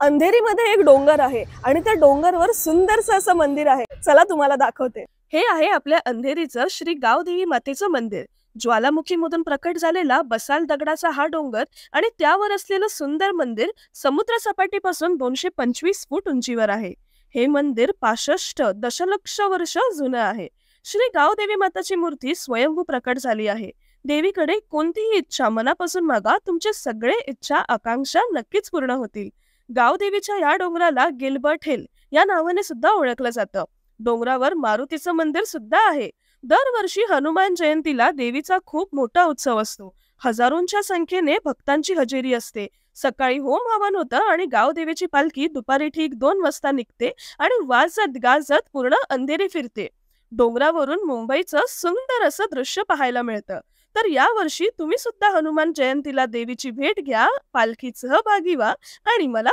अंधेरीमध्ये एक डोंगर आहे आणि त्या डोंगरवर सुंदरसं असं मंदिर आहे. चला तुम्हाला दाखवते. हे आहे आपल्या अंधेरीचं श्री गावदेवी मातेचं मंदिर. ज्वालामुखीमधून प्रकट झालेला बसाल दगडाचा हा डोंगर आणि त्यावर असलेलं सुंदर मंदिर समुद्र सपाटीपासून 225 फूट उंचीवर आहे. हे मंदिर 65 दशलक्ष वर्ष जुनं आहे. श्री गावदेवी माताची मूर्ती स्वयंभू प्रकट झाली आहे. देवीकडे कोणतीही इच्छा मनापासून मागा, तुमचे सगळे इच्छा आकांक्षा नक्कीच पूर्ण होतील. गावदेवीच्या या डोंगराला गिल्बर्ट हिल या नावाने सुद्धा ओळखलं जातं. डोंगरावर मारुतीचं मंदिर सुद्धा आहे. दरवर्षी हनुमान जयंतीला देवीचा खूप मोठा उत्सव असतो. हजारोंच्या संख्येने भक्तांची हजेरी असते. सकाळी होम हवन होतं आणि गावदेवीची पालखी दुपारी ठीक 2 वाजता निघते आणि वाजत गाजत पूर्ण अंधेरी फिरते. डोंगरावरून मुंबईचं सुंदर असं दृश्य पाहायला मिळतं. तर या वर्षी तुम्ही सुद्धा हनुमान जयंतीला देवीची भेट घ्या, पालखीत सहभागी व्हा आणि मला